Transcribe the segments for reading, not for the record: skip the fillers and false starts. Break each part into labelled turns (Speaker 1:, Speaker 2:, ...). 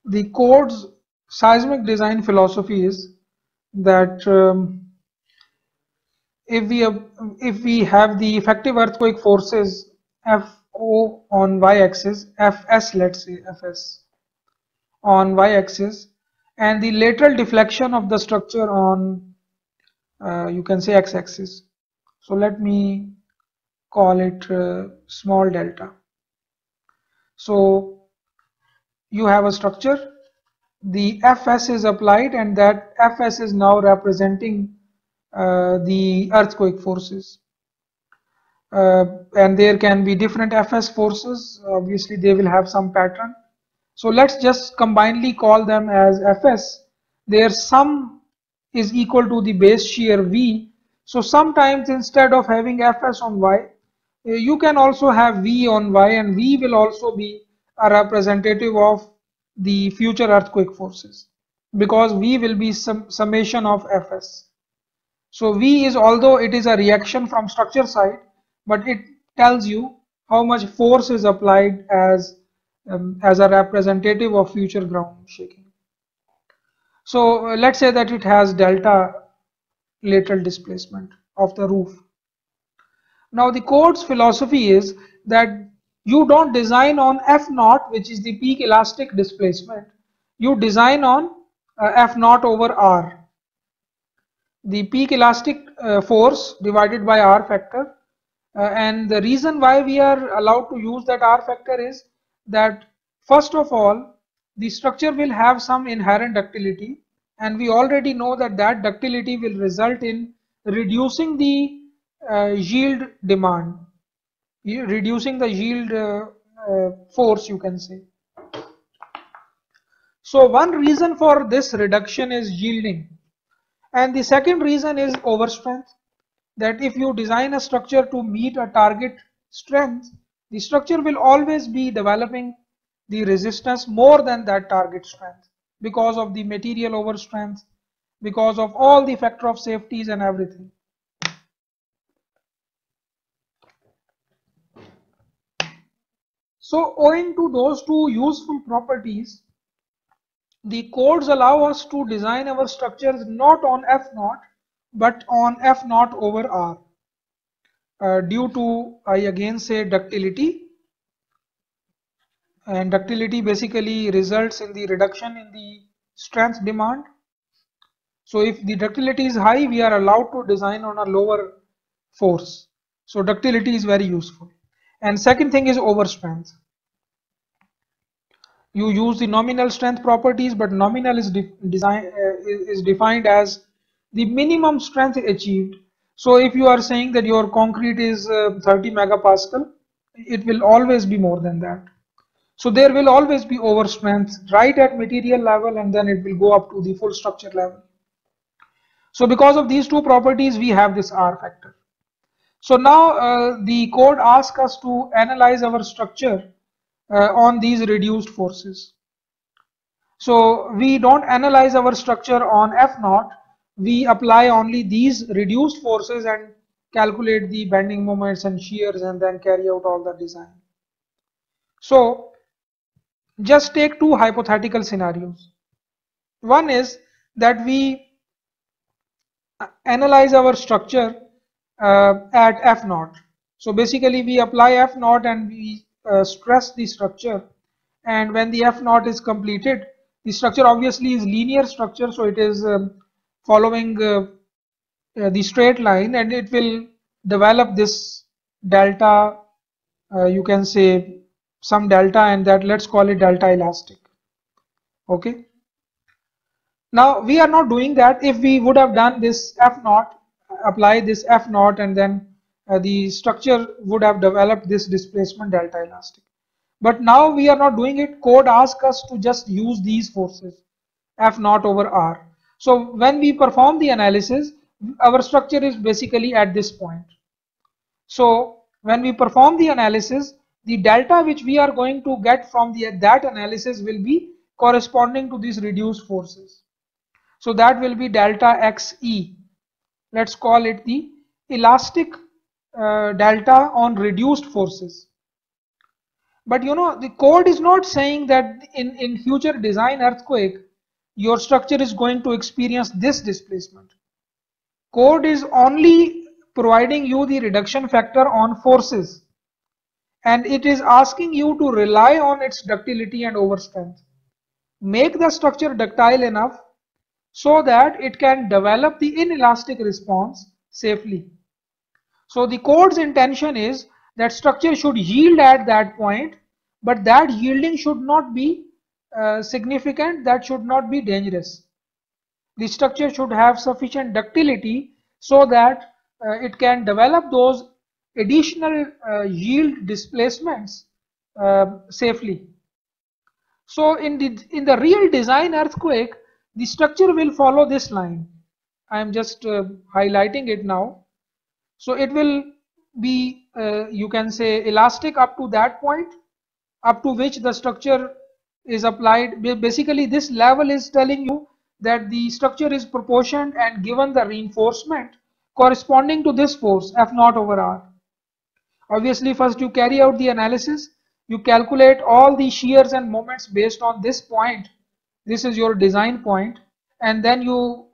Speaker 1: The code's seismic design philosophy is that if we have the effective earthquake forces FO on y-axis, Fs, let's say Fs on y-axis, and the lateral deflection of the structure on you can say x-axis. So let me call it small delta. So you have a structure, the Fs is applied, and that Fs is now representing the earthquake forces. And there can be different Fs forces. Obviously they will have some pattern. So let's just combinedly call them as Fs. Their sum is equal to the base shear V. So sometimes instead of having Fs on Y, you can also have V on Y, and V will also be a representative of the future earthquake forces, because V will be summation of Fs. So V is, although it is a reaction from structure side, but it tells you how much force is applied as a representative of future ground shaking. So let's say that it has delta lateral displacement of the roof. Now the code's philosophy is that you don't design on F naught, which is the peak elastic displacement. You design on F naught over R, the peak elastic force divided by R factor. And the reason why we are allowed to use that R factor is that, first of all, the structure will have some inherent ductility, and we already know that that ductility will result in reducing the yield demand, reducing the yield force, you can say. So one reason for this reduction is yielding, and the second reason is overstrength. That if you design a structure to meet a target strength, the structure will always be developing the resistance more than that target strength, because of the material overstrength, because of all the factor of safeties and everything. So owing to those two useful properties, the codes allow us to design our structures not on F naught but on F naught over R. Due to, I again say, ductility, and ductility basically results in the reduction in the strength demand. So if the ductility is high, we are allowed to design on a lower force. So ductility is very useful. And second thing is overstrength. You use the nominal strength properties, but nominal is defined as the minimum strength achieved. So if you are saying that your concrete is 30 megapascal, it will always be more than that. So there will always be overstrength right at material level, and then it will go up to the full structure level. So because of these two properties, we have this R factor. So now the code asks us to analyze our structure on these reduced forces. So we don't analyze our structure on F naught, we apply only these reduced forces and calculate the bending moments and shears, and then carry out all the design. So just take two hypothetical scenarios. One is that we analyze our structure at F naught. So basically we apply F naught and we stress the structure, and when the F naught is completed, the structure obviously is linear structure, so it is following the straight line, and it will develop this delta, you can say some delta, and that let's call it delta elastic. Okay. Now we are not doing that. If we would have done this F naught, apply this F naught, and then the structure would have developed this displacement delta elastic. But now we are not doing it. Code asks us to just use these forces, F naught over R. So when we perform the analysis, our structure is basically at this point. So when we perform the analysis, the delta which we are going to get from that analysis will be corresponding to these reduced forces. So that will be delta XE. Let's call it the elastic delta on reduced forces. But you know, the code is not saying that in future design earthquake, your structure is going to experience this displacement. Code is only providing you the reduction factor on forces, and it is asking you to rely on its ductility and overstrength. Make the structure ductile enough so that it can develop the inelastic response safely. So the code's intention is that structure should yield at that point, but that yielding should not be significant, that should not be dangerous. The structure should have sufficient ductility so that it can develop those additional yield displacements safely. So in the real design earthquake, the structure will follow this line. I am just highlighting it now. So it will be, you can say, elastic up to that point, up to which the structure is applied. Basically, this level is telling you that the structure is proportioned and given the reinforcement corresponding to this force, F naught over R. Obviously, first you carry out the analysis, you calculate all the shears and moments based on this point. This is your design point, and then you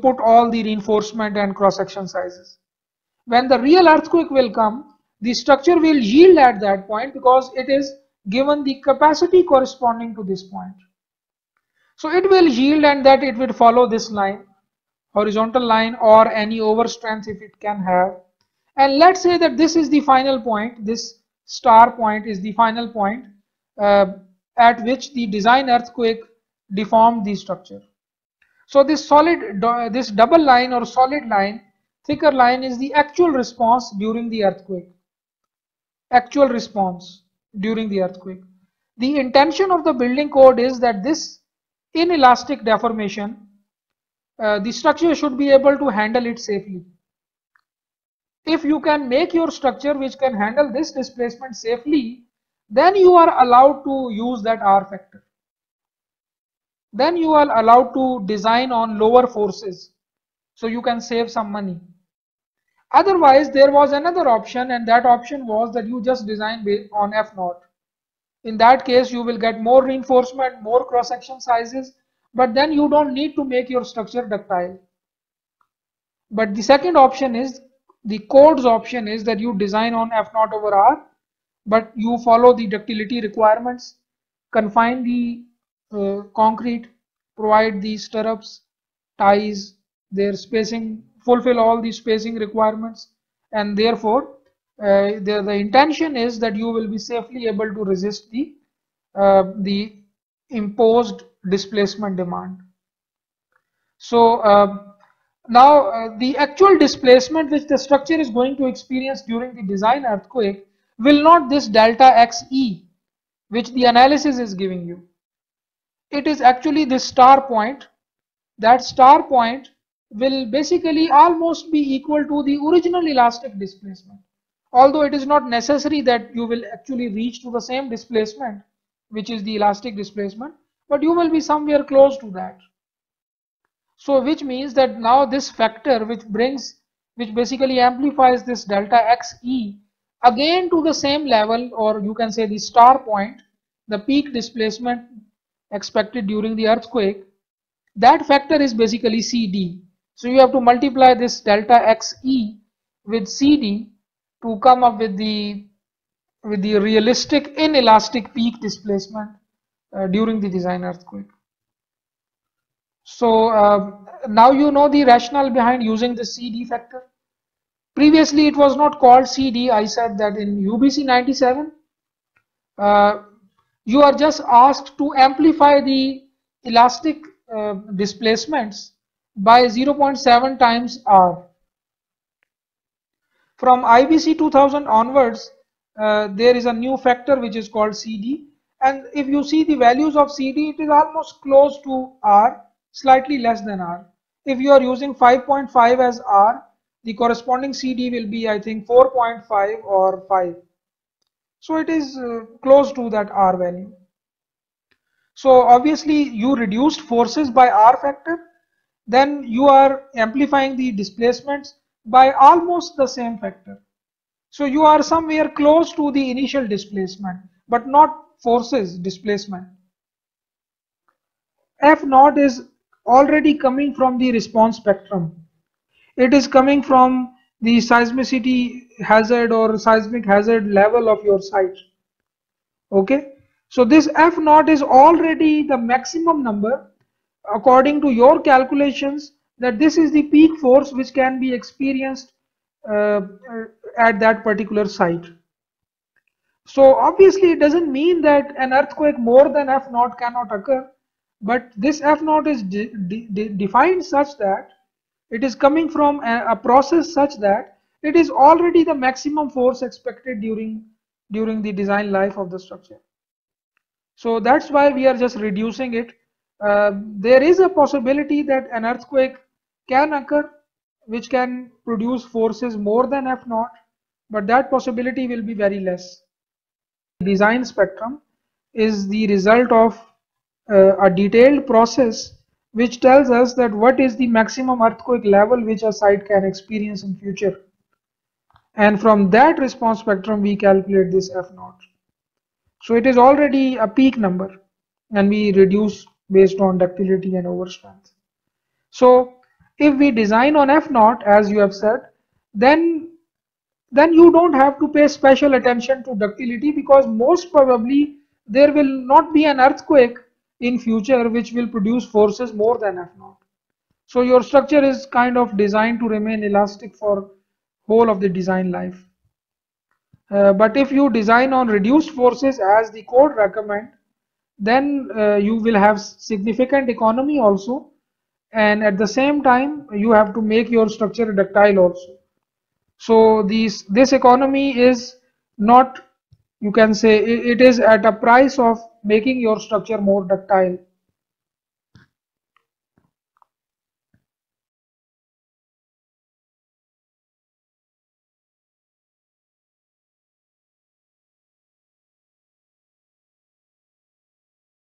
Speaker 1: put all the reinforcement and cross-section sizes. When the real earthquake will come, the structure will yield at that point because it is given the capacity corresponding to this point. So it will yield, and that it will follow this line, horizontal line, or any overstrength if it can have. And let's say that this is the final point, this star point is the final point at which the design earthquake deformed the structure. So this double line or solid line, thicker line, is the actual response during the earthquake. Actual response during the earthquake. The intention of the building code is that this inelastic deformation, the structure should be able to handle it safely. If you can make your structure which can handle this displacement safely, then you are allowed to use that R factor. Then you are allowed to design on lower forces, so you can save some money. Otherwise, there was another option, and that option was that you just design based on F naught. In that case, you will get more reinforcement, more cross-section sizes, but then you don't need to make your structure ductile. But the second option is, the code's option is that you design on F naught over R, but you follow the ductility requirements, confine the concrete, provide the stirrups, ties, their spacing, fulfill all the spacing requirements, and therefore the intention is that you will be safely able to resist the imposed displacement demand. So now the actual displacement which the structure is going to experience during the design earthquake will not this delta XE which the analysis is giving you. It is actually this star point. That star point will basically almost be equal to the original elastic displacement. Although it is not necessary that you will actually reach to the same displacement, which is the elastic displacement, but you will be somewhere close to that. So which means that now this factor which basically amplifies this delta XE again to the same level, or you can say the star point, the peak displacement expected during the earthquake, that factor is basically CD. So you have to multiply this delta XE with CD to come up with the realistic inelastic peak displacement during the design earthquake. So now you know the rationale behind using the CD factor. Previously it was not called CD. I said that in UBC 97 you are just asked to amplify the elastic displacements by 0.7 times R. From IBC 2000 onwards, there is a new factor which is called CD, and if you see the values of CD, it is almost close to R, slightly less than R. If you are using 5.5 as R, the corresponding CD will be, I think, 4.5 or 5. So it is close to that R value. So obviously you reduced forces by R factor, then you are amplifying the displacements by almost the same factor. So you are somewhere close to the initial displacement, but not forces, displacement. F naught is already coming from the response spectrum. It is coming from the seismicity hazard or seismic hazard level of your site. Okay, so this F naught is already the maximum number according to your calculations, that this is the peak force which can be experienced uh, at that particular site. So obviously it doesn't mean that an earthquake more than F naught cannot occur, but this F naught is defined such that it is coming from a process such that it is already the maximum force expected during the design life of the structure. So that's why we are just reducing it. There is a possibility that an earthquake can occur which can produce forces more than F naught, but that possibility will be very less. Design spectrum is the result of a detailed process which tells us that what is the maximum earthquake level which a site can experience in future, and from that response spectrum we calculate this F naught. So it is already a peak number and we reduce based on ductility and overstrength. So if we design on F naught as you have said, then you don't have to pay special attention to ductility, because most probably there will not be an earthquake in future which will produce forces more than F naught. So your structure is kind of designed to remain elastic for whole of the design life. But if you design on reduced forces as the code recommend, then you will have significant economy also, and at the same time you have to make your structure ductile also. So this economy is not, you can say it is at a price of making your structure more ductile.